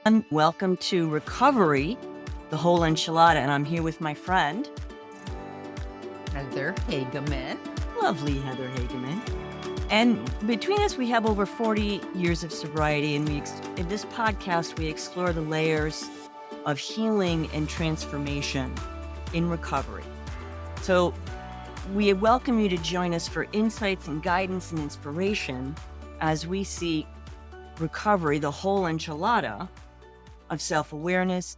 And welcome to Recovery, the Whole Enchilada. And I'm here with my friend, Heather Hageman. lovely Heather Hageman. And between us, we have over 40 years of sobriety. And in this podcast, we explore the layers of healing and transformation in recovery. So we welcome you to join us for insights and guidance and inspiration as we see recovery, the whole enchilada of self-awareness,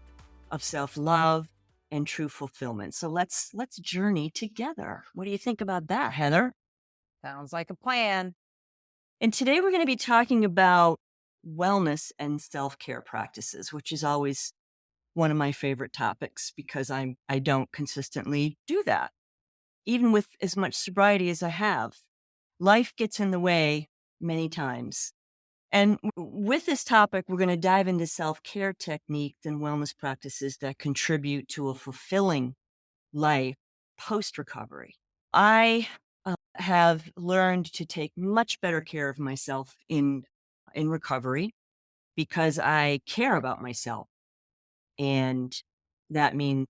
of self-love, and true fulfillment. So let's journey together. What do you think about that, Heather? Sounds like a plan. And today we're going to be talking about wellness and self-care practices, which is always one of my favorite topics because I don't consistently do that. Even with as much sobriety as I have, life gets in the way many times. And with this topic, we're going to dive into self-care techniques and wellness practices that contribute to a fulfilling life post-recovery. I have learned to take much better care of myself in recovery because I care about myself. And that means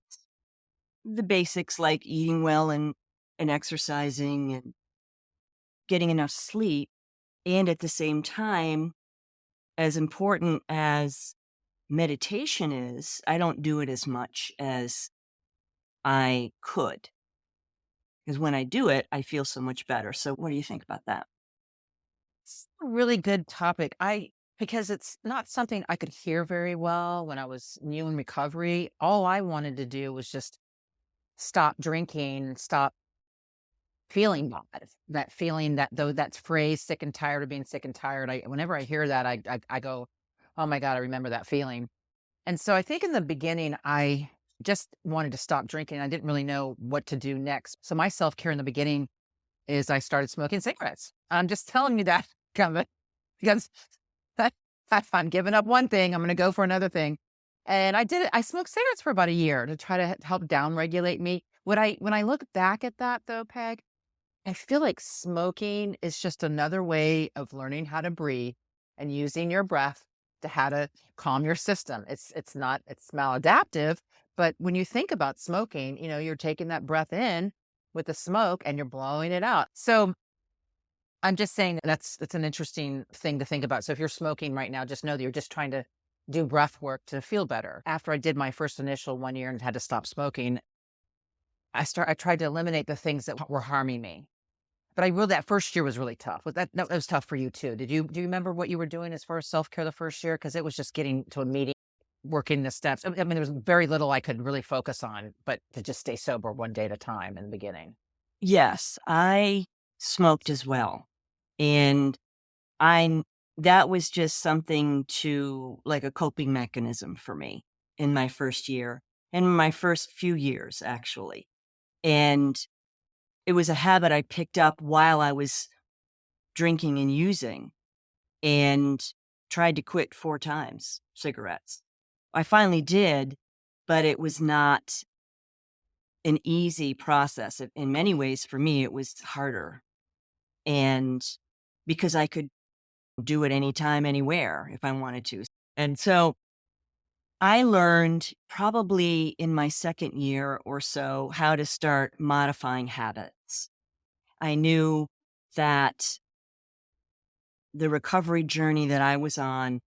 the basics like eating well and exercising and getting enough sleep. And at the same time, as important as meditation is, I don't do it as much as I could. Because when I do it, I feel so much better. So what do you think about that? It's a really good topic. Because it's not something I could hear very well when I was new in recovery. All I wanted to do was just stop drinking, stop feeling bad. That feeling, that phrase, sick and tired of being sick and tired. Whenever I hear that, I go, oh my God, I remember that feeling. And so I think in the beginning, I just wanted to stop drinking. I didn't really know what to do next. So my self-care in the beginning is I started smoking cigarettes. I'm just telling you that, Kevin, because that, if I'm giving up one thing, I'm going to go for another thing. And I did it. I smoked cigarettes for about a year to try to help downregulate me. When I look back at that though, Peg, I feel like smoking is just another way of learning how to breathe and using your breath to how to calm your system. It's maladaptive, but when you think about smoking, you're taking that breath in with the smoke and you're blowing it out. So I'm just saying that's an interesting thing to think about. So if you're smoking right now, just know that you're just trying to do breath work to feel better. After I did my first initial 1 year and had to stop smoking, I tried to eliminate the things that were harming me. But that first year was really tough. That was tough for you too. Do you remember what you were doing as far as self-care the first year? Because it was just getting to a meeting, working the steps. I mean, there was very little I could really focus on, but to just stay sober one day at a time in the beginning. Yes, I smoked as well. And that was just something like a coping mechanism for me in my first year and my first few years, actually. And it was a habit I picked up while I was drinking and using and tried to quit 4 times cigarettes. I finally did, but it was not an easy process. In many ways, for me, it was harder. And because I could do it anytime, anywhere if I wanted to. And so I learned probably in my second year or so how to start modifying habits. I knew that the recovery journey that I was on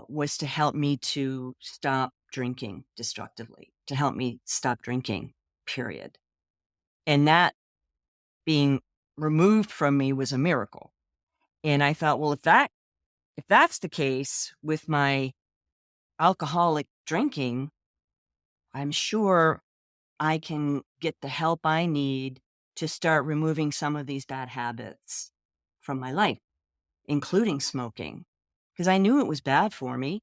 was to help me to stop drinking destructively, to help me stop drinking, period. And that being removed from me was a miracle. And I thought, well, if that's the case with my alcoholic drinking, I'm sure I can get the help I need to start removing some of these bad habits from my life, including smoking, because I knew it was bad for me.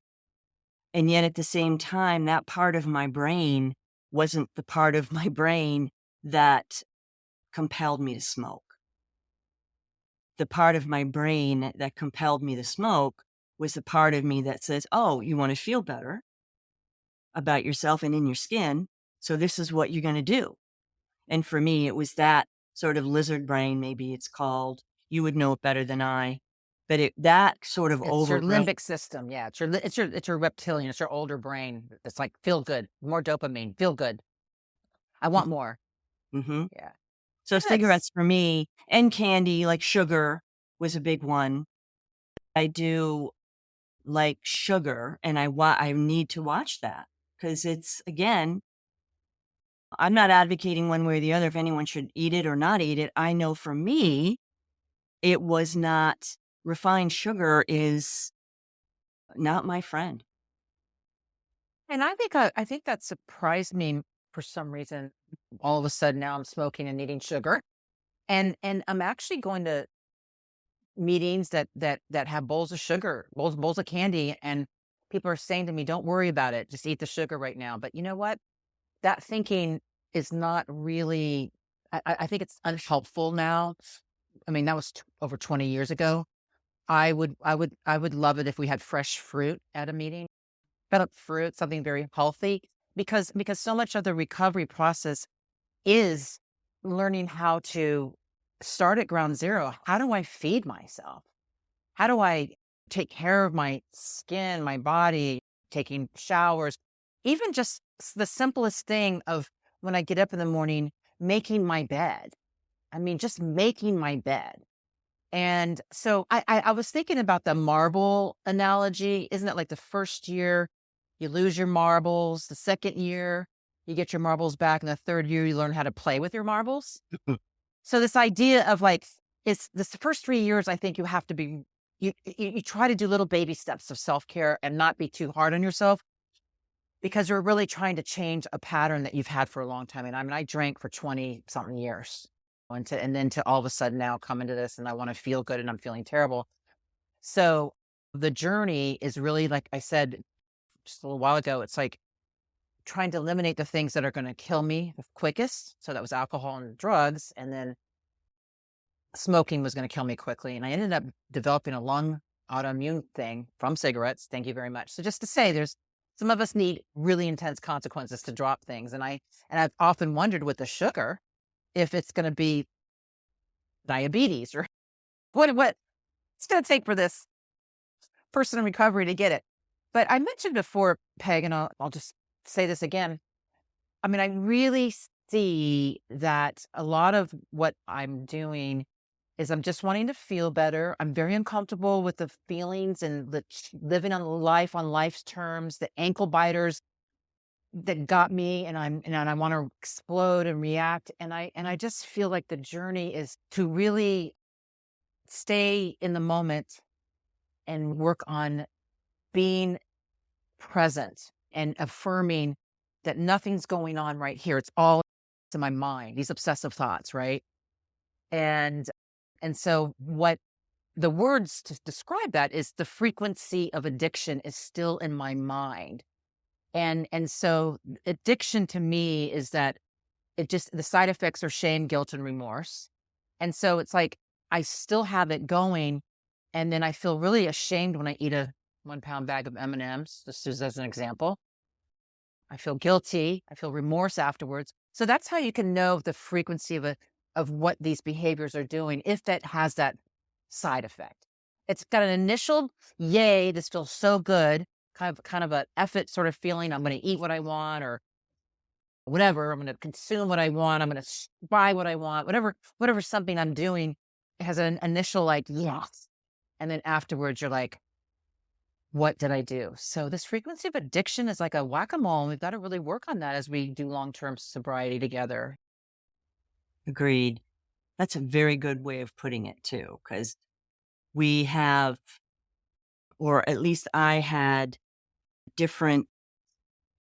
And yet at the same time, that part of my brain wasn't the part of my brain that compelled me to smoke. The part of my brain that compelled me to smoke was the part of me that says, oh, you want to feel better about yourself and in your skin. So this is what you're going to do. And for me, it was that sort of lizard brain, maybe it's called. You would know it better than I. but that sort of It's your overrode. limbic system. Yeah, it's your reptilian, it's your older brain that's like, "Feel good, more dopamine, feel good. I want more." Mhm. Yeah. So And that's cigarettes for me and candy, like sugar was a big one. I do like sugar, and I need to watch that because it's again, I'm not advocating one way or the other if anyone should eat it or not eat it. I know for me, it was not refined sugar is not my friend. and I think that surprised me for some reason. All of a sudden now I'm smoking and eating sugar. And I'm actually going to meetings that have bowls of sugar, bowls of candy, and people are saying to me, "Don't worry about it. Just eat the sugar right now." But you know what? That thinking is not really I think it's unhelpful now. I mean, that was over 20 years ago. I would love it if we had fresh fruit at a meeting. Cut up fruit, something very healthy, because so much of the recovery process is learning how to start at ground zero. How do I feed myself? How do I take care of my skin, my body, taking showers, even just the simplest thing of when I get up in the morning, making my bed. I mean, just making my bed. And so I was thinking about the marble analogy. Isn't it like the first year you lose your marbles, the second year you get your marbles back, and the third year you learn how to play with your marbles? So this idea of like it's this the first 3 years, I think you have to be you try to do little baby steps of self-care and not be too hard on yourself because you're really trying to change a pattern that you've had for a long time. And I mean, I drank for 20 something years. And then to all of a sudden now come into this and I want to feel good and I'm feeling terrible. So the journey is really, like I said just a little while ago, it's like trying to eliminate the things that are going to kill me the quickest. So that was alcohol and drugs. And then smoking was going to kill me quickly. And I ended up developing a lung autoimmune thing from cigarettes. Thank you very much. So just to say, there's some of us need really intense consequences to drop things. And I've often wondered with the sugar if it's going to be diabetes or what it's going to take for this person in recovery to get it. But I mentioned before, Peg, and I'll just say this again. I mean, I really see that a lot of what I'm doing is I'm just wanting to feel better. I'm very uncomfortable with the feelings and living on life's terms, the ankle biters that got me, and I want to explode and react. And I just feel like the journey is to really stay in the moment and work on being present and affirming that nothing's going on right here. It's all in my mind, these obsessive thoughts, right? And and so what the words to describe that is the frequency of addiction is still in my mind. And so addiction to me is that it just the side effects are shame, guilt, and remorse. And so it's like I still have it going, and then I feel really ashamed when I eat a 1 pound bag of M&Ms, just as an example. I feel guilty. I feel remorse afterwards. So that's how you can know the frequency of what these behaviors are doing if that has that side effect. It's got an initial yay, this feels so good, kind of a effort sort of feeling. I'm going to eat what I want or whatever. I'm going to consume what I want. I'm going to buy what I want. Whatever something I'm doing has an initial like yes, and then afterwards you're like, what did I do? So this frequency of addiction is like a whack-a-mole, and we've got to really work on that as we do long-term sobriety together. Agreed. That's a very good way of putting it too, because we have, or at least I had different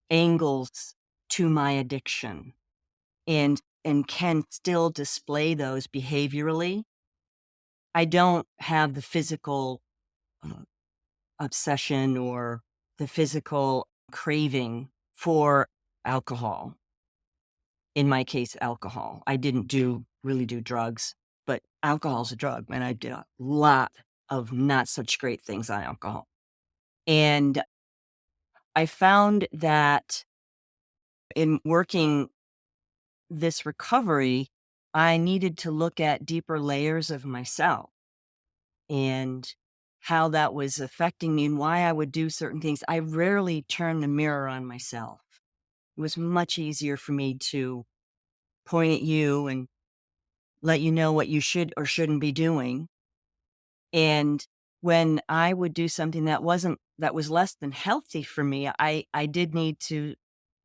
angles to my addiction and can still display those behaviorally. I don't have the physical uh, obsession or the physical craving for alcohol. In my case, alcohol. I didn't really do drugs, but alcohol's a drug, and I did a lot of not such great things on alcohol. And I found that in working this recovery, I needed to look at deeper layers of myself. And how that was affecting me and why I would do certain things, I rarely turned the mirror on myself. It was much easier for me to point at you and let you know what you should or shouldn't be doing. And when I would do something that was less than healthy for me, I did need to,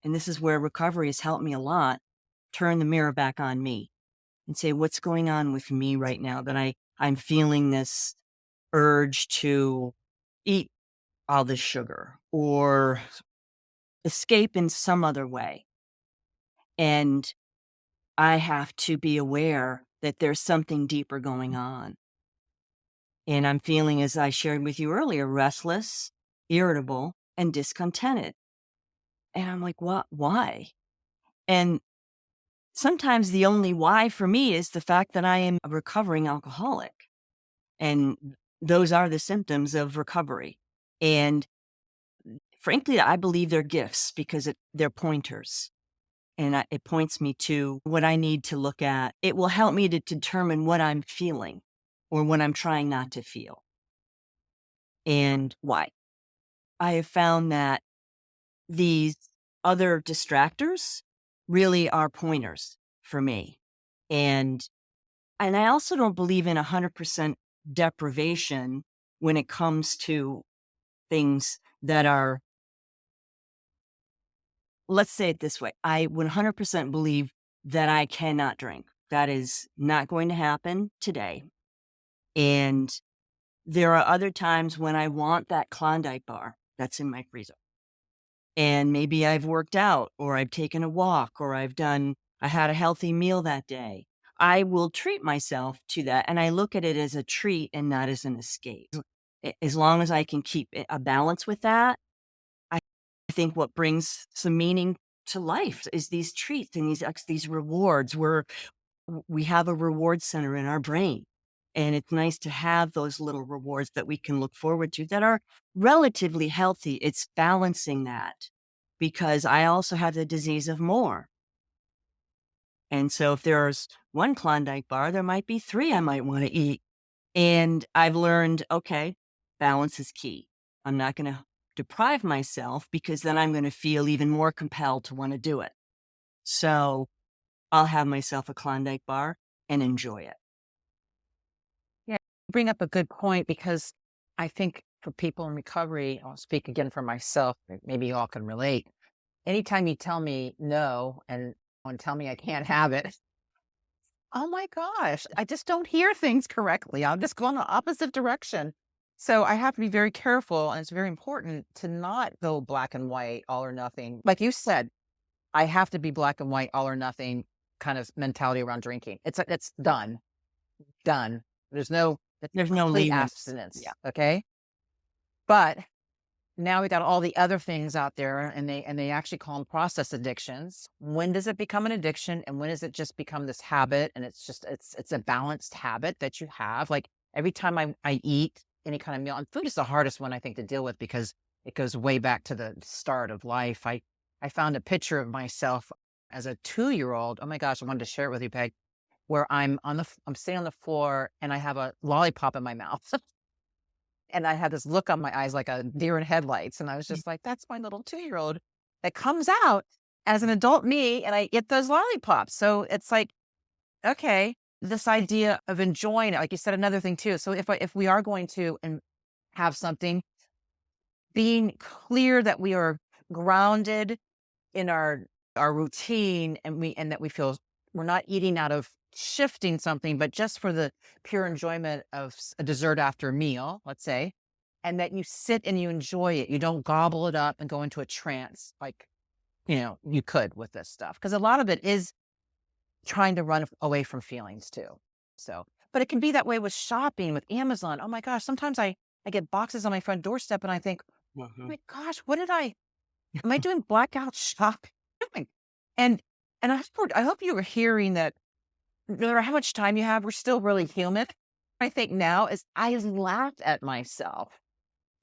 and this is where recovery has helped me a lot, turn the mirror back on me and say, what's going on with me right now that I'm feeling this urge to eat all this sugar or escape in some other way. And I have to be aware that there's something deeper going on. And I'm feeling, as I shared with you earlier, restless, irritable, and discontented. And I'm like, what? Why? And sometimes the only why for me is the fact that I am a recovering alcoholic. And those are the symptoms of recovery. And frankly, I believe they're gifts because they're pointers. And it points me to what I need to look at. It will help me to determine what I'm feeling or what I'm trying not to feel and why. I have found that these other distractors really are pointers for me. And I also don't believe in 100% deprivation when it comes to things that are, let's say it this way. I 100% believe that I cannot drink. That is not going to happen today. And there are other times when I want that Klondike bar that's in my freezer. And maybe I've worked out or I've taken a walk or I had a healthy meal that day. I will treat myself to that. And I look at it as a treat and not as an escape. As long as I can keep a balance with that, I think what brings some meaning to life is these treats and these rewards where we have a reward center in our brain. And it's nice to have those little rewards that we can look forward to that are relatively healthy. It's balancing that because I also have the disease of more. And so if there's one Klondike bar, there might be three I might want to eat. And I've learned, okay, balance is key. I'm not going to deprive myself because then I'm going to feel even more compelled to want to do it. So I'll have myself a Klondike bar and enjoy it. Yeah, you bring up a good point because I think for people in recovery, I'll speak again for myself, maybe you all can relate. Anytime you tell me no and tell me I can't have it, oh my gosh, I just don't hear things correctly. I'll just go in the opposite direction. So I have to be very careful, and it's very important to not go black and white, all or nothing. Like you said, I have to be black and white, all or nothing kind of mentality around drinking. It's done, done. There's no it's There's no complete leeway. abstinence. Yeah. Okay, but now we got all the other things out there, and they actually call them process addictions. When does it become an addiction, and when does it just become this habit? And it's a balanced habit that you have. Like every time I eat any kind of meal, and food is the hardest one I think to deal with because it goes way back to the start of life. I found a picture of myself as a 2-year old. Oh my gosh, I wanted to share it with you, Peg. Where I'm sitting on the floor and I have a lollipop in my mouth. And I had this look on my eyes like a deer in headlights, and I was just like, "That's my little 2-year-old that comes out as an adult me, and I get those lollipops." So it's like, okay, this idea of enjoying it, like you said, another thing too. So if we are going to and have something, being clear that we are grounded in our routine and that we feel we're not eating out of shifting something, but just for the pure enjoyment of a dessert after a meal, let's say, and that you sit and you enjoy it. You don't gobble it up and go into a trance like, you could with this stuff. Because a lot of it is trying to run away from feelings too. So, but it can be that way with shopping, with Amazon. Oh my gosh, sometimes I get boxes on my front doorstep and I think, oh Mhm. my gosh, am I doing blackout shopping? And and I hope you were hearing that no matter how much time you have, we're still really human. I think now is I laughed at myself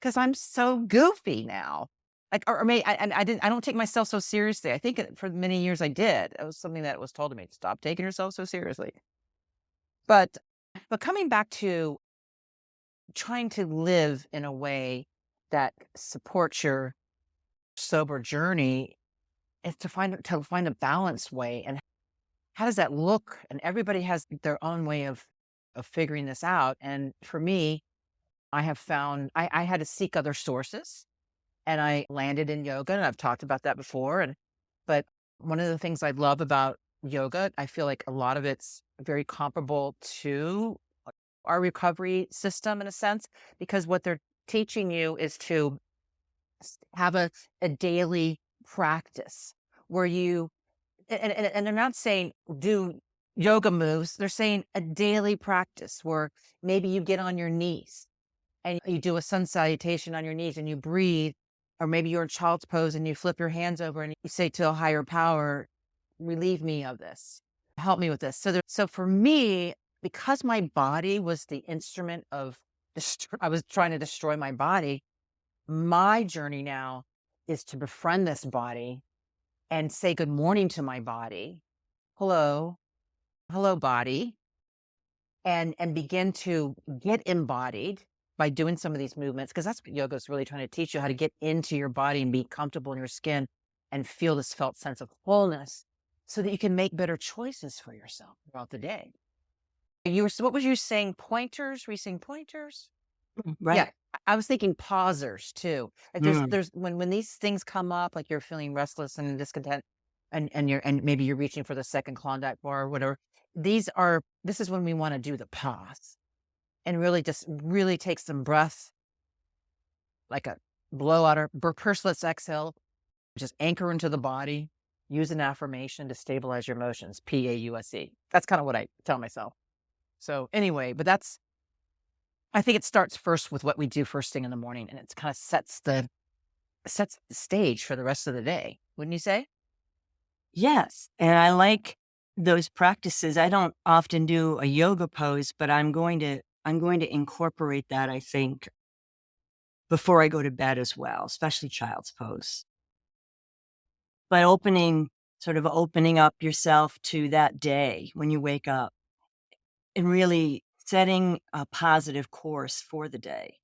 because I'm so goofy now. Like, or maybe I don't take myself so seriously. I think for many years I did. It was something that was told to me, stop taking yourself so seriously. But coming back to trying to live in a way that supports your sober journey is to find a balanced way. And how does that look? And everybody has their own way of figuring this out. And for me, I have found I had to seek other sources, and I landed in yoga, and I've talked about that before. But one of the things I love about yoga, I feel like a lot of it's very comparable to our recovery system in a sense, because what they're teaching you is to have a daily practice where you and they're not saying do yoga moves. They're saying a daily practice where maybe you get on your knees and you do a sun salutation on your knees and you breathe, or maybe you're in child's pose and you flip your hands over and you say to a higher power, relieve me of this, help me with this. So for me, because my body was the instrument of I was trying to destroy my body. My journey now is to befriend this body and say good morning to my body. Hello, hello, body, and begin to get embodied by doing some of these movements, because that's what yoga is really trying to teach you, how to get into your body and be comfortable in your skin and feel this felt sense of wholeness so that you can make better choices for yourself throughout the day. What was you saying? Pointers? Were you saying pointers? Yeah. Right. I was thinking pausers too. Like Mm. there's when these things come up, like you're feeling restless and discontent, and maybe you're reaching for the second Klondike bar or whatever. This is when we want to do the pause and really take some breath, like a blowout or purse, let's exhale, just anchor into the body, use an affirmation to stabilize your emotions, PAUSE. That's kind of what I tell myself. So anyway, I think it starts first with what we do first thing in the morning, and it kind of sets the stage for the rest of the day. Wouldn't you say? Yes, and I like those practices. I don't often do a yoga pose, but I'm going to incorporate that, I think, before I go to bed as well, especially child's pose. By opening up yourself to that day when you wake up and really setting a positive course for the day.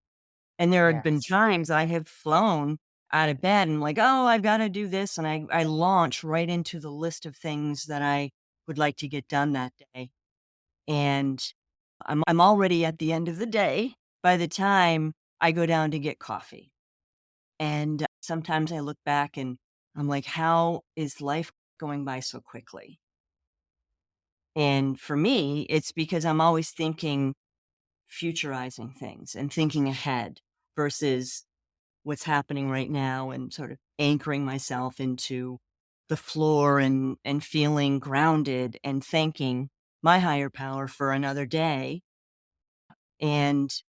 And there have been Yes. times I have flown out of bed and like, "Oh, I've gotta do this," and I launch right into the list of things that I would like to get done that day, and I'm already at the end of the day by the time I go down to get coffee, and sometimes I look back and I'm like, "How is life going by so quickly?" And for me, it's because I'm always thinking futurizing things and thinking ahead versus what's happening right now and sort of anchoring myself into the floor and feeling grounded and thanking my higher power for another day and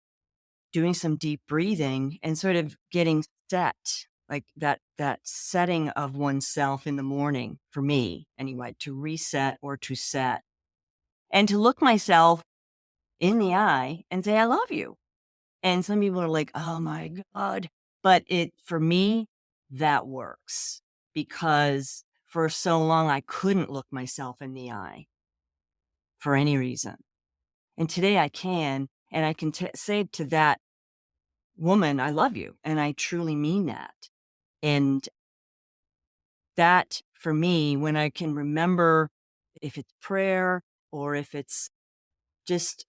doing some deep breathing and sort of getting set like that setting of oneself in the morning for me anyway to reset or to set and to look myself in the eye and say I love you. And some people are like, "Oh my god." But for me, that works because for so long, I couldn't look myself in the eye for any reason. And today I can, and I can say to that woman, "I love you." And I truly mean that. And that for me, when I can remember if it's prayer or if it's just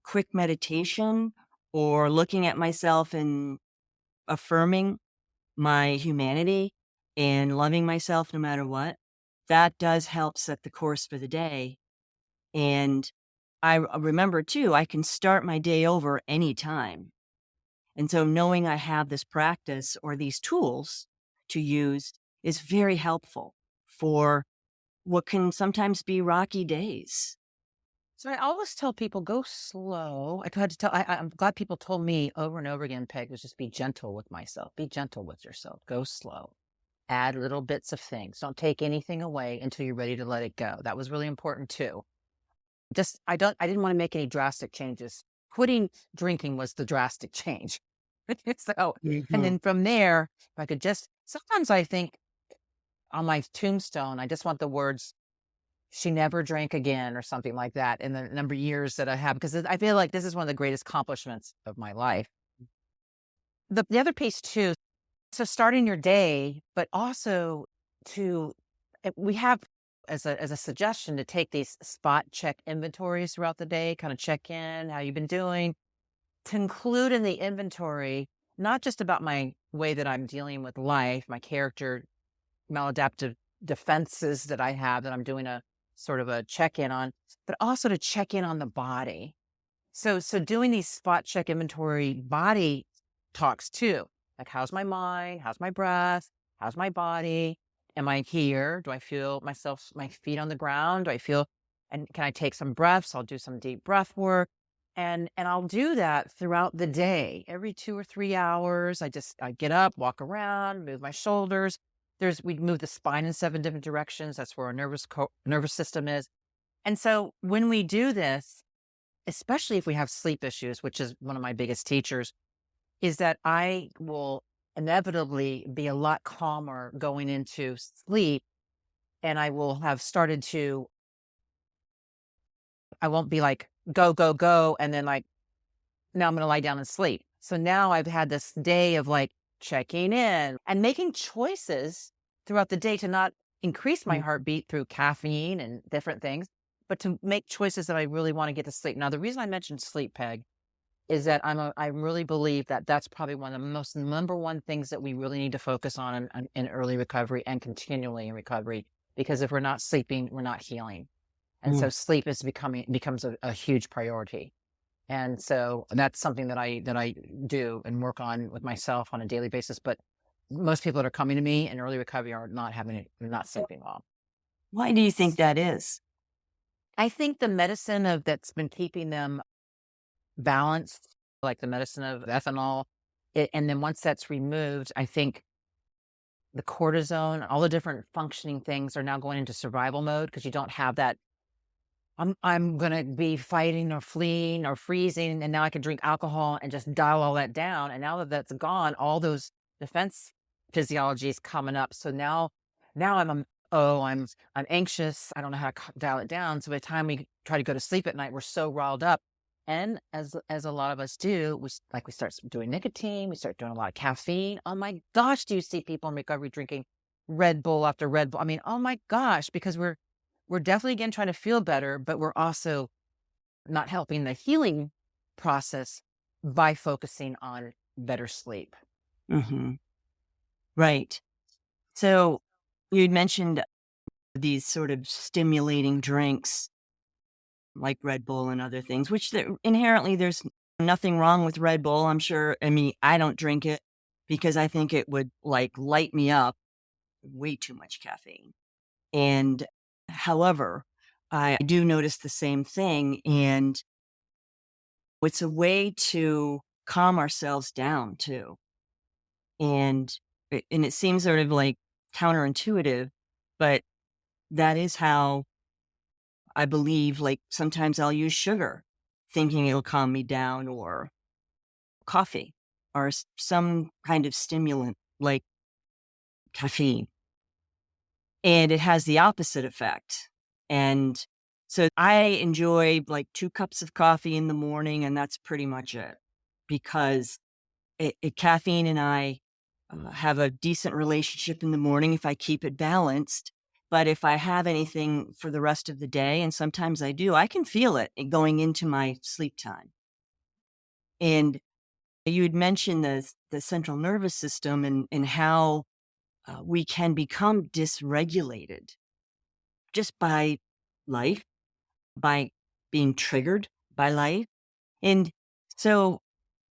quick meditation or looking at myself and affirming my humanity and loving myself no matter what, that does help set the course for the day. And remember too, I can start my day over anytime. And so knowing I have this practice or these tools to use is very helpful for what can sometimes be rocky days. So I always tell people go slow. I tried to tell. I'm glad people told me over and over again, Peg, was just be gentle with myself. Be gentle with yourself. Go slow. Add little bits of things. Don't take anything away until you're ready to let it go. That was really important too. I didn't want to make any drastic changes. Quitting drinking was the drastic change. So, and Mhm. then from there, if I could just sometimes I think on my tombstone, I just want the words she never drank again or something like that in the number of years that I have, because I feel like this is one of the greatest accomplishments of my life. The other piece too, so starting your day, but also to we have as a suggestion to take these spot check inventories throughout the day, kind of check in, how you've been doing, to include in the inventory, not just about my way that I'm dealing with life, my character, maladaptive defenses that I have that I'm doing a sort of a check in on, but also to check in on the body. So doing these spot check inventory body talks too. Like, how's my mind? How's my breath? How's my body? Am I here? Do I feel myself, my feet on the ground? Do I feel, and can I take some breaths? I'll do some deep breath work. And I'll do that throughout the day. Every 2 or 3 hours, I get up, walk around, move my shoulders. We move the spine in 7 different directions. That's where our nervous system is. And so when we do this, especially if we have sleep issues, which is one of my biggest teachers, is that I will inevitably be a lot calmer going into sleep. And I will have started to, I won't be like, go, go, go. And then like, now I'm going to lie down and sleep. So now I've had this day of like checking in and making choices throughout the day to not increase my Mm. heartbeat through caffeine and different things, but to make choices that I really want to get to sleep. Now, the reason I mentioned sleep, Peg, is that I really believe that that's probably one of the most number one things that we really need to focus on in early recovery and continually in recovery. Because if we're not sleeping, we're not healing. And so Mm. sleep becomes a huge priority. And so that's something that I do and work on with myself on a daily basis. But most people that are coming to me in early recovery are not having it, they're not sleeping well. Why do you think that is? I think the medicine of that's been keeping them balanced, like the medicine of ethanol, and then once that's removed, I think the cortisone, all the different functioning things are now going into survival mode because you don't have that. I'm gonna be fighting or fleeing or freezing, and now I can drink alcohol and just dial all that down. And now that that's gone, all those defense physiology is coming up. So now I'm anxious. I don't know how to dial it down. So by the time we try to go to sleep at night, we're so riled up. And as a lot of us do, we start doing nicotine. We start doing a lot of caffeine. Oh my gosh, do you see people in recovery drinking Red Bull after Red Bull? I mean, oh my gosh, because we're definitely again trying to feel better, but we're also not helping the healing process by focusing on better sleep. Mhm. Right. So you'd mentioned these sort of stimulating drinks like Red Bull and other things, which inherently there's nothing wrong with Red Bull. I'm sure. I mean, I don't drink it because I think it would like light me up, way too much caffeine. And however, I do notice the same thing. And it's a way to calm ourselves down too. And it seems sort of like counterintuitive, but that is how I believe, like, sometimes I'll use sugar thinking it'll calm me down, or coffee, or some kind of stimulant like caffeine, and it has the opposite effect. And so I enjoy like 2 cups of coffee in the morning, and that's pretty much it, because caffeine and I have a decent relationship in the morning if I keep it balanced. But if I have anything for the rest of the day, and sometimes I do, I can feel it going into my sleep time. And you had mentioned the central nervous system, and how we can become dysregulated just by life, by being triggered by life. And so,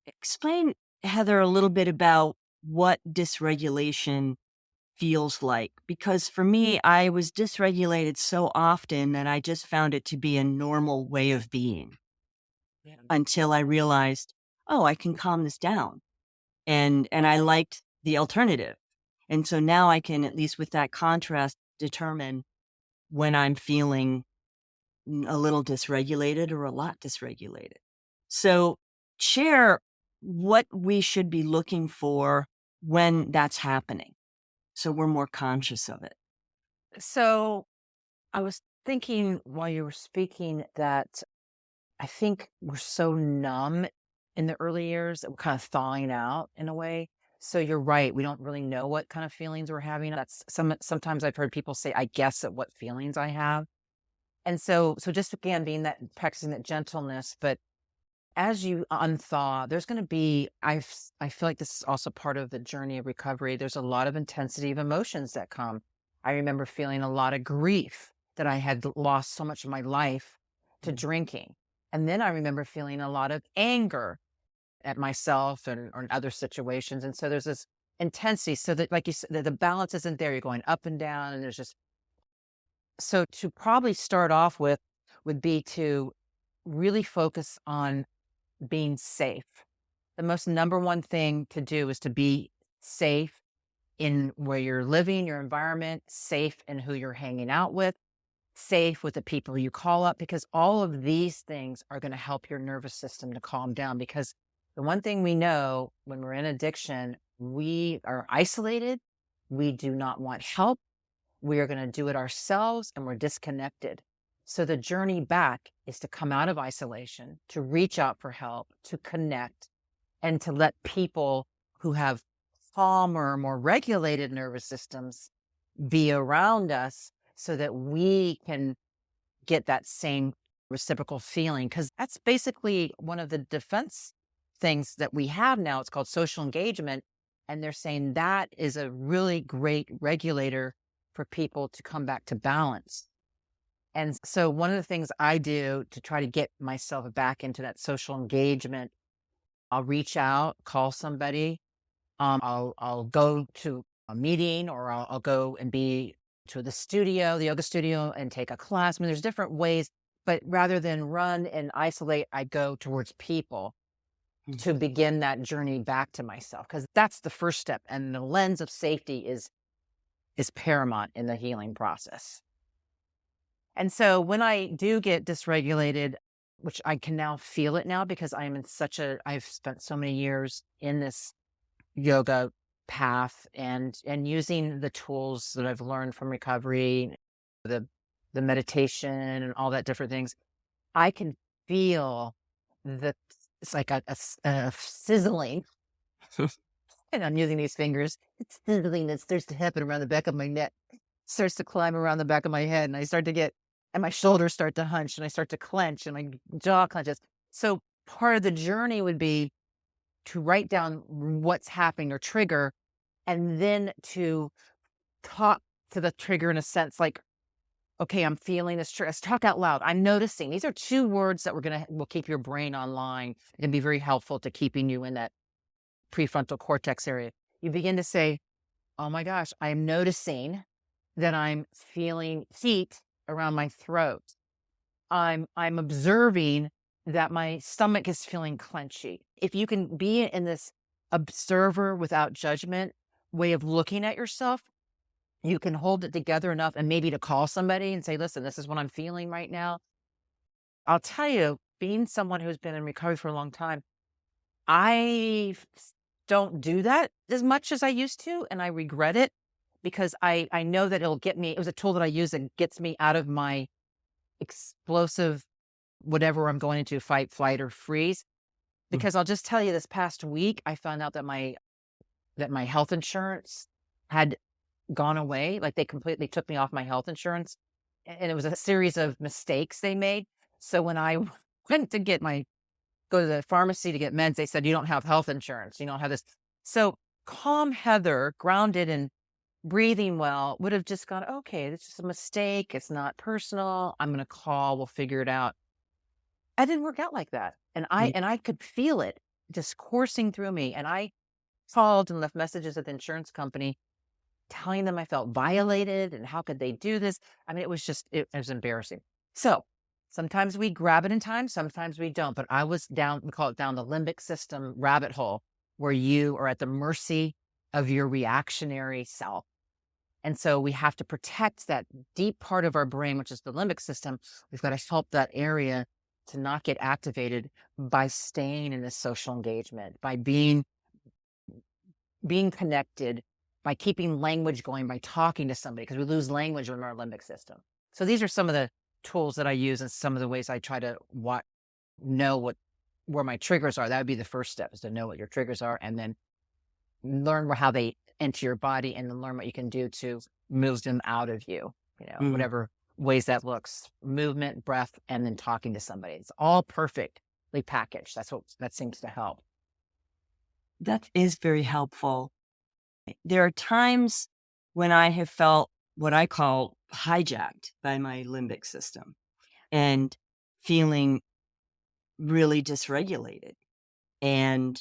explain, Heather, a little bit about what dysregulation feels like. Because for me, I was dysregulated so often that I just found it to be a normal way of being, until I realized, oh, I can calm this down. And I liked the alternative. And so now I can, at least with that contrast, determine when I'm feeling a little dysregulated or a lot dysregulated. So share what we should be looking for when that's happening, so we're more conscious of it. So I was thinking while you were speaking that I think we're so numb in the early years that we're kind of thawing out in a way. So you're right. We don't really know what kind of feelings we're having. Sometimes I've heard people say, I guess at what feelings I have. And so just again, being that practicing that gentleness, but as you unthaw, there's going to be, I feel like this is also part of the journey of recovery. There's a lot of intensity of emotions that come. I remember feeling a lot of grief that I had lost so much of my life to Mm, drinking. And then I remember feeling a lot of anger at myself or in other situations. And so there's this intensity so that, like you said, the balance isn't there. You're going up and down, and there's just, so to probably start off with would be to really focus on being safe. The most number one thing to do is to be safe in where you're living, your environment, safe in who you're hanging out with, safe with the people you call up, because all of these things are going to help your nervous system to calm down. Because the one thing we know when we're in addiction, we are isolated. We do not want help. We are going to do it ourselves and we're disconnected. So the journey back is to come out of isolation, to reach out for help, to connect, and to let people who have calmer, more regulated nervous systems be around us so that we can get that same reciprocal feeling. Because that's basically one of the defense things that we have now. It's called social engagement. And they're saying that is a really great regulator for people to come back to balance. And so one of the things I do to try to get myself back into that social engagement, I'll reach out, call somebody. I'll go to a meeting, or I'll go and be to the studio, the yoga studio, and take a class. I mean, there's different ways, but rather than run and isolate, I go towards people mm. to begin that journey back to myself, because that's the first step. And the lens of safety is paramount in the healing process. And so when I do get dysregulated, which I can now feel it now because I am in I've spent so many years in this yoga path and using the tools that I've learned from recovery, the the meditation and all that different things, I can feel the it's like a sizzling, and I'm using these fingers. It's sizzling that starts to happen around the back of my neck, starts to climb around the back of my head, and I start to get, and my shoulders start to hunch, and I start to clench, and my jaw clenches. So part of the journey would be to write down what's happening or trigger, and then to talk to the trigger in a sense like, okay, I'm feeling this stress. Talk out loud. I'm noticing. These are two words that will keep your brain online and be very helpful to keeping you in that prefrontal cortex area. You begin to say, oh my gosh, I'm noticing that I'm feeling heat around my throat. I'm observing that my stomach is feeling clenchy. If you can be in this observer without judgment way of looking at yourself, you can hold it together enough and maybe to call somebody and say, listen, this is what I'm feeling right now. I'll tell you, being someone who's been in recovery for a long time, I don't do that as much as I used to, and I regret it because I know that it'll get me. It was a tool that I use and gets me out of my explosive whatever I'm going into, fight, flight, or freeze. Mm. Because I'll just tell you, this past week, I found out that my health insurance had gone away. Like they completely took me off my health insurance, and it was a series of mistakes they made. So when I went to go to the pharmacy to get meds, they said, you don't have health insurance. You don't have this. So calm Heather, grounded and breathing well, would have just gone, okay, it's just a mistake. It's not personal. I'm going to call. We'll figure it out. I didn't work out like that. Ye And I could feel it just coursing through me. And I called and left messages at the insurance company telling them I felt violated and how could they do this? I mean, it was embarrassing. So sometimes we grab it in time, sometimes we don't. But I was down, we call it down the limbic system rabbit hole, where you are at the mercy of your reactionary self. And so we have to protect that deep part of our brain, which is the limbic system. We've got to help that area to not get activated by staying in this social engagement, by being connected, by keeping language going, by talking to somebody, because we lose language when we're limbic system. So these are some of the tools that I use and some of the ways I try to know where my triggers are. That would be the first step, is to know what your triggers are, and then learn how they enter your body, and then learn what you can do to move them out of you, Mm, whatever ways that looks, movement, breath, and then talking to somebody. It's all perfectly packaged. That seems to help. that is very helpful. There are times when I have felt what I call hijacked by my limbic system and feeling really dysregulated. And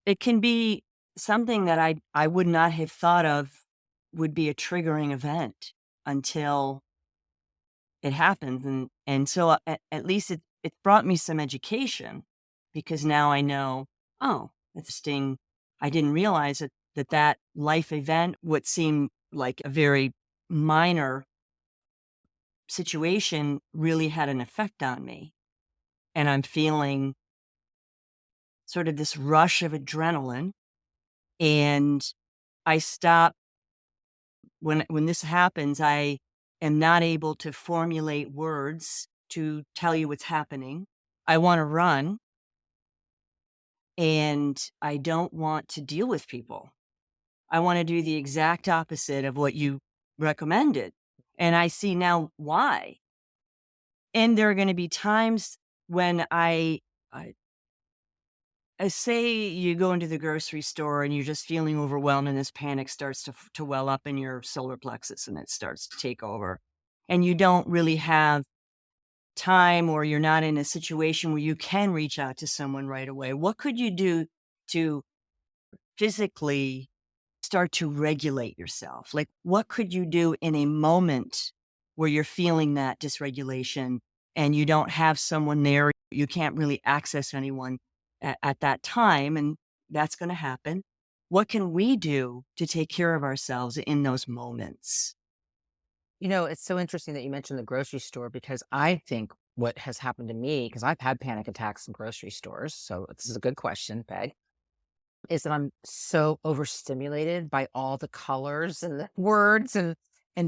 it can be something that I would not have thought of would be a triggering event until it happens. And so at least it brought me some education because now I know, oh, it's sting. I didn't realize that life event, what seemed like a very minor situation, really had an effect on me. And I'm feeling sort of this rush of adrenaline. And I stop when this happens, I am not able to formulate words to tell you what's happening. I want to run and I don't want to deal with people. I want to do the exact opposite of what you recommended. And I see now why. And there are going to be times when I say you go into the grocery store and you're just feeling overwhelmed and this panic starts to well up in your solar plexus and it starts to take over. And you don't really have time or you're not in a situation where you can reach out to someone right away. What could you do to physically start to regulate yourself? Like, what could you do in a moment where you're feeling that dysregulation and you don't have someone there? You can't really access anyone at that time, and that's going to happen. What can we do to take care of ourselves in those moments? It's so interesting that you mentioned the grocery store, because I think what has happened to me, because I've had panic attacks in grocery stores. So this is a good question, Peg, is that I'm so overstimulated by all the colors and the words, and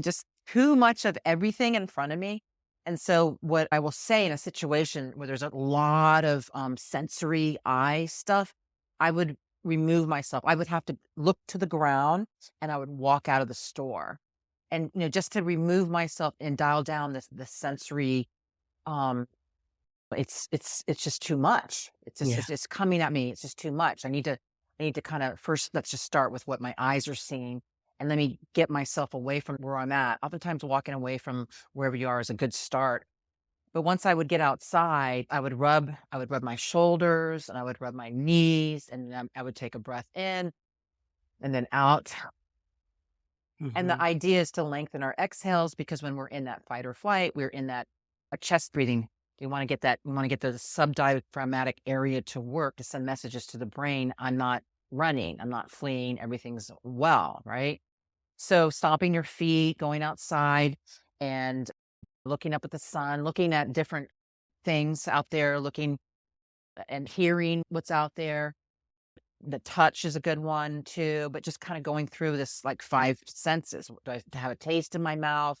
just too much of everything in front of me. And so what I will say in a situation where there's a lot of sensory eye stuff, I would remove myself. I would have to look to the ground and I would walk out of the store. And just to remove myself and dial down the sensory, um it's just too much. Yeah. It's coming at me. It's just too much. I need to kind of first, let's just start with what my eyes are seeing, and let me get myself away from where I'm at. Oftentimes walking away from wherever you are is a good start. But once I would get outside, I would rub my shoulders and I would rub my knees, and then I would take a breath in and then out. And the Hmm. idea is to lengthen our exhales, because when we're in that fight or flight, we're in that a chest breathing. We want to get the subdiaphragmatic area to work to send messages to the brain. I'm not running. I'm not fleeing. Everything's well, right? So stopping your feet, going outside and looking up at the sun, looking at different things out there, looking and hearing what's out there. The touch is a good one too, but just kind of going through this like five senses. Do I have a taste in my mouth?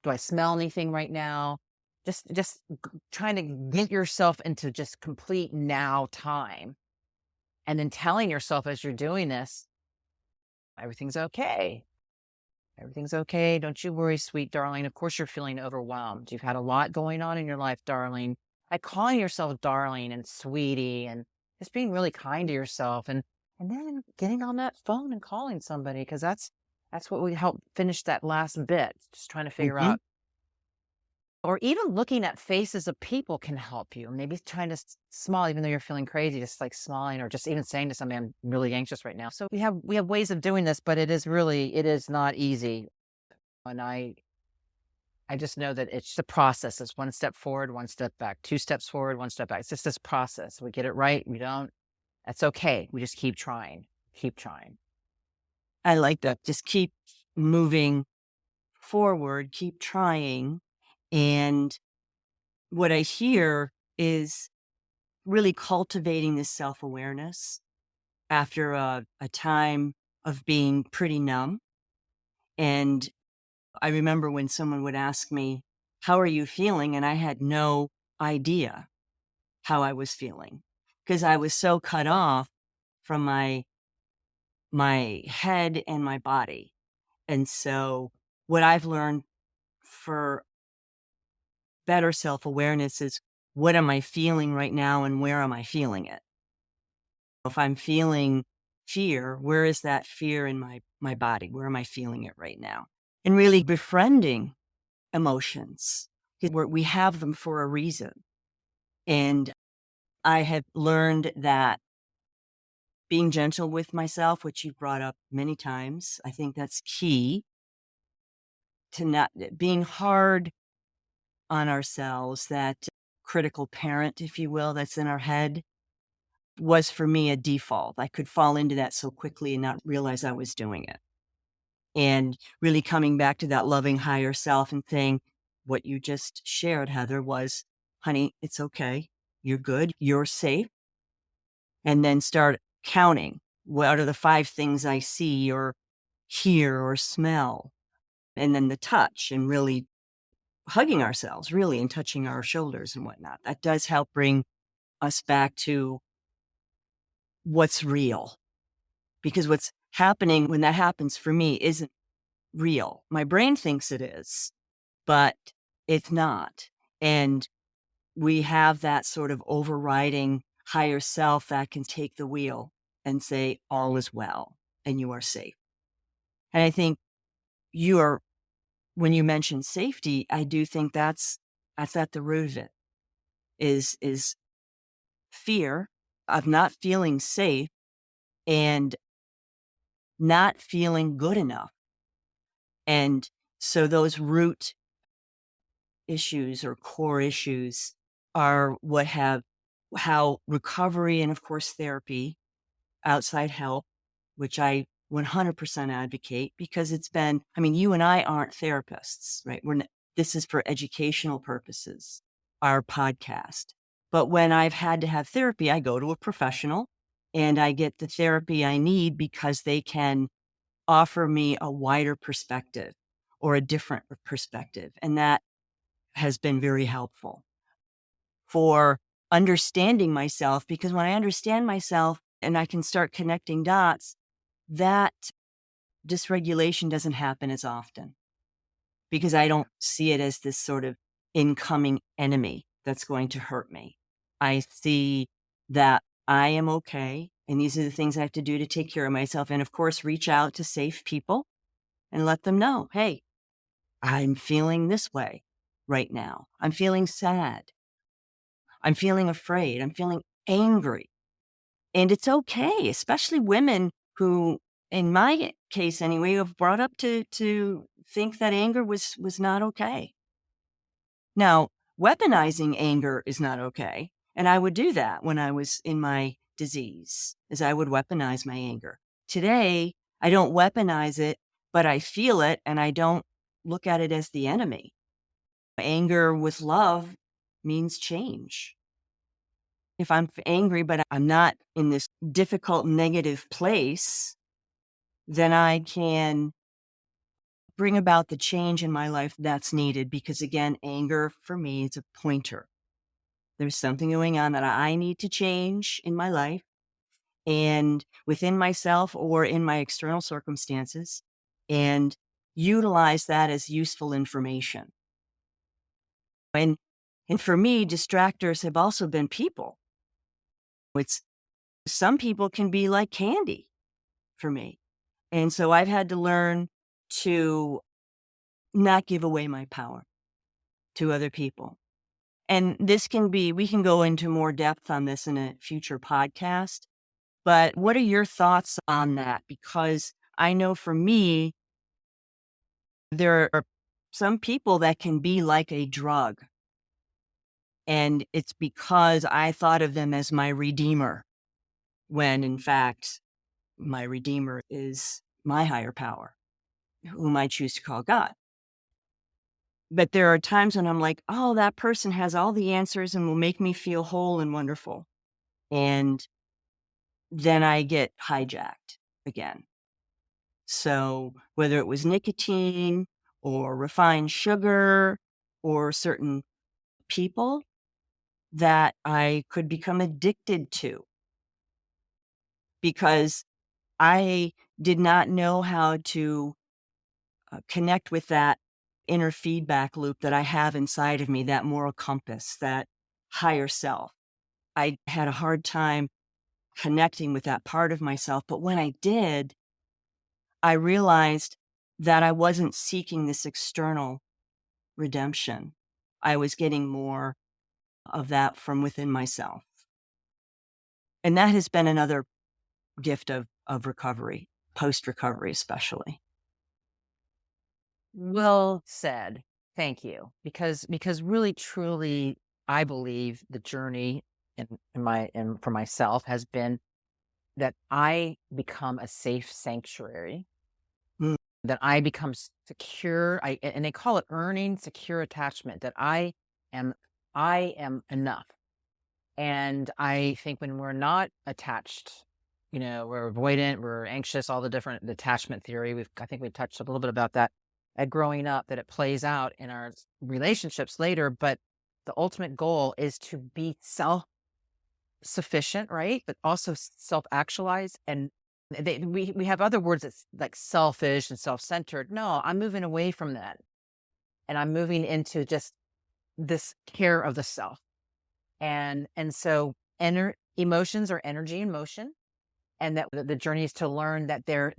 Do I smell anything right now? Trying to get yourself into just complete now time. And then telling yourself as you're doing this, everything's okay. Everything's okay. Don't you worry, sweet darling. Of course, you're feeling overwhelmed. You've had a lot going on in your life, darling. By calling yourself darling and sweetie, and just being really kind to yourself, and then getting on that phone and calling somebody, because that's what we help finish that last bit. Just trying to figure Hmm. out, or even looking at faces of people can help you. Maybe trying to smile, even though you're feeling crazy, just like smiling, or just even saying to somebody, "I'm really anxious right now." So we have ways of doing this, but it is not easy. And I just know that it's the process. It's one step forward, one step back, two steps forward, one step back. It's just this process. We get it right, we don't. That's okay. We just keep trying, keep trying. I like that. Just keep moving forward, keep trying. And what I hear is really cultivating this self awareness after a time of being pretty numb and I remember when someone would ask me, "How are you feeling?" And I had no idea how I was feeling because I was so cut off from my head and my body. And so what I've learned for better self-awareness is what am I feeling right now and where am I feeling it? If I'm feeling fear, where is that fear in my body? Where am I feeling it right now? And really befriending emotions. 'Cause we have them for a reason. And I have learned that being gentle with myself, which you brought up many times, I think that's key to not being hard on ourselves, that critical parent, if you will, that's in our head was for me a default. I could fall into that so quickly and not realize I was doing it. And really coming back to that loving higher self and saying, what you just shared, Heather, was, honey, it's okay. You're good. You're safe. And then start counting. What are the 5 things I see or hear or smell? And then the touch and really hugging ourselves, really, and touching our shoulders and whatnot. That does help bring us back to what's real. Because what's happening when that happens for me isn't real. My brain thinks it is, but it's not. And we have that sort of overriding higher self that can take the wheel and say, all is well and you are safe. And I think you are, when you mention safety, I do think that's at the root of it is fear of not feeling safe and not feeling good enough. And so those root issues or core issues are what have how recovery and of course therapy, outside help, which I 100% advocate because it's been, I mean, you and I aren't therapists, right? This is for educational purposes, our podcast. But when I've had to have therapy, I go to a professional and I get the therapy I need because they can offer me a wider perspective or a different perspective. And that has been very helpful for understanding myself because when I understand myself and I can start connecting dots, that dysregulation doesn't happen as often because I don't see it as this sort of incoming enemy that's going to hurt me. I see that I am okay. And these are the things I have to do to take care of myself. And of course, reach out to safe people and let them know, hey, I'm feeling this way right now. I'm feeling sad. I'm feeling afraid. I'm feeling angry. And it's okay, especially women who, in my case anyway, have brought up to think that anger was not okay. Now, weaponizing anger is not okay. And I would do that when I was in my disease, is I would weaponize my anger. Today, I don't weaponize it, but I feel it and I don't look at it as the enemy. Anger with love means change. If I'm angry, but I'm not in this difficult negative place, then I can bring about the change in my life that's needed because again, anger for me is a pointer. There's something going on that I need to change in my life and within myself or in my external circumstances and utilize that as useful information. And and for me, distractors have also been people. It's some people can be like candy for me. And so I've had to learn to not give away my power to other people. And this can be, we can go into more depth on this in a future podcast. But what are your thoughts on that? Because I know for me, there are some people that can be like a drug. And it's because I thought of them as my redeemer, when in fact, my redeemer is my higher power, whom I choose to call God. But there are times when I'm like, oh, that person has all the answers and will make me feel whole and wonderful. And then I get hijacked again. So whether it was nicotine or refined sugar or certain people that I could become addicted to because I did not know how to connect with that inner feedback loop that I have inside of me, that moral compass, that higher self. I had a hard time connecting with that part of myself. But when I did, I realized that I wasn't seeking this external redemption. I was getting more of that from within myself. And that has been another gift of recovery, post recovery, especially. Well said. Thank you. Because really truly I believe the journey in for myself has been that I become a safe sanctuary, Mm, that I become secure. And they call it earning secure attachment, that am I am enough. And I think when we're not attached, we're avoidant, we're anxious, all the different attachment theory. I think we touched a little bit about that at growing up, that it plays out in our relationships later. But the ultimate goal is to be self sufficient, right? But also self actualize. And we have other words that's like selfish and self centered. No, I'm moving away from that. And I'm moving into just this care of the self. And so emotions are energy in motion, and that the journey is to learn that they're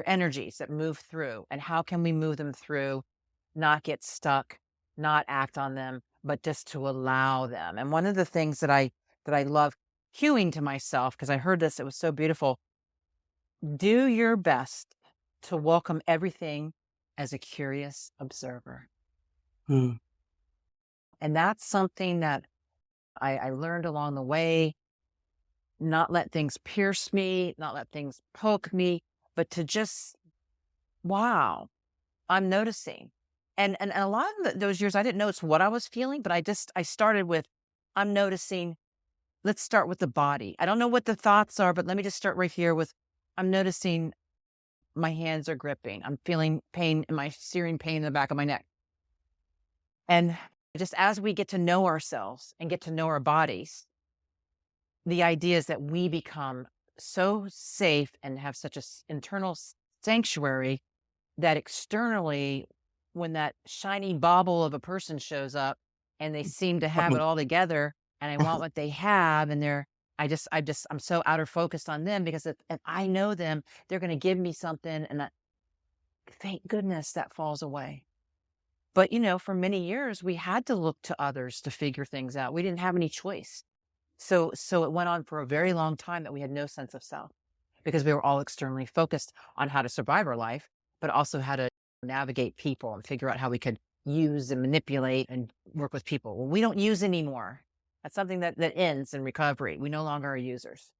energies that move through. And how can we move them through, not get stuck, not act on them, but just to allow them. And one of the things that I love cueing to myself, because I heard this, it was so beautiful. Do your best to welcome everything as a curious observer. mm, And that's something that I learned along the way. Not let things pierce me, not let things poke me, but to just, wow, I'm noticing. And a lot of those years, I didn't notice what I was feeling, but I started with, I'm noticing. Let's start with the body. I don't know what the thoughts are, but let me just start right here with, I'm noticing my hands are gripping. I'm feeling pain in my searing pain in the back of my neck. And just as we get to know ourselves and get to know our bodies, the idea is that we become so safe and have such a internal sanctuary that externally, when that shiny bauble of a person shows up and they seem to have it right. all together, and I want what they have, and I'm so outer focused on them because if I know them, they're going to give me something, and thank goodness that falls away. But for many years, we had to look to others to figure things out. We didn't have any choice. So it went on for a very long time that we had no sense of self because we were all externally focused on how to survive our life, but also how to navigate people and figure out how we could use and manipulate and work with people. Well, we don't use anymore. That's something that ends in recovery. We no longer are users.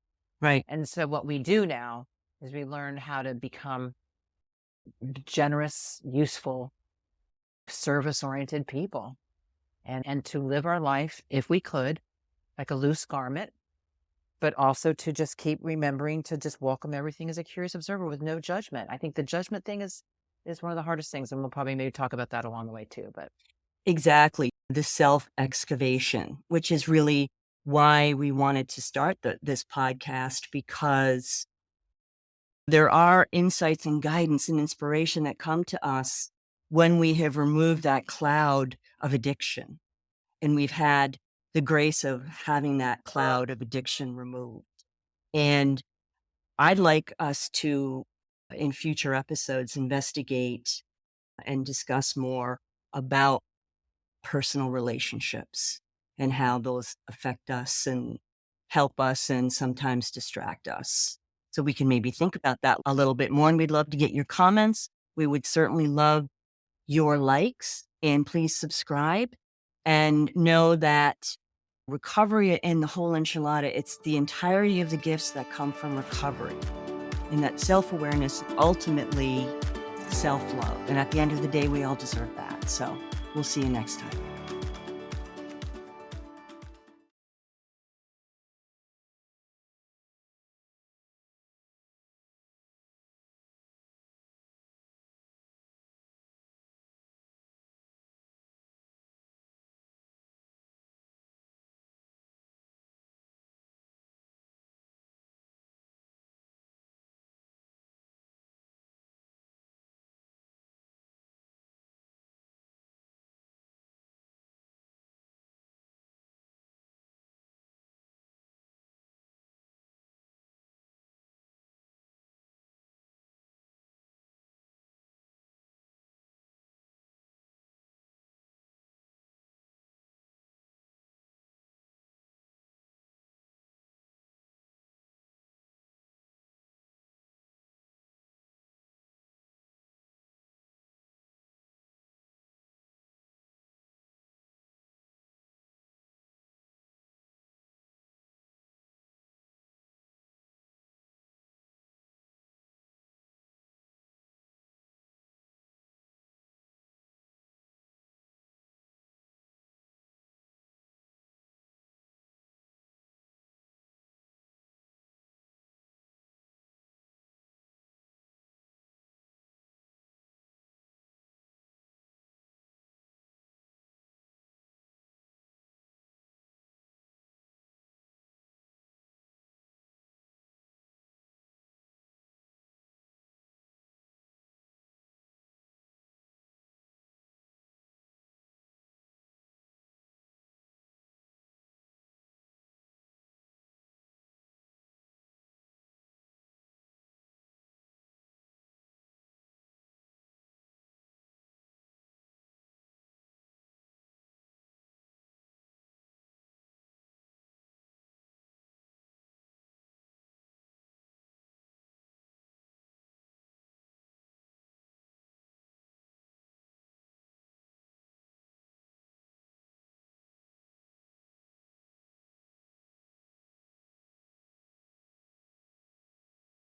Right. And so what we do now is we learn how to become generous, useful, service-oriented people, and to live our life, if we could, like a loose garment, but also to just keep remembering to just welcome everything as a curious observer with no judgment. I think the judgment thing is one of the hardest things, and we'll probably maybe talk about that along the way too. But Exactly. The self excavation, which is really why we wanted to start this podcast, because there are insights and guidance and inspiration that come to us when we have removed that cloud of addiction and we've had the grace of having that cloud of addiction removed. And I'd like us to, in future episodes, investigate and discuss more about personal relationships and how those affect us and help us and sometimes distract us. So we can maybe think about that a little bit more. And we'd love to get your comments. We would certainly love your likes, and please subscribe and know that recovery in the whole enchilada, it's the entirety of the gifts that come from recovery, and that self-awareness ultimately self-love. And at the end of the day, we all deserve that. So we'll see you next time.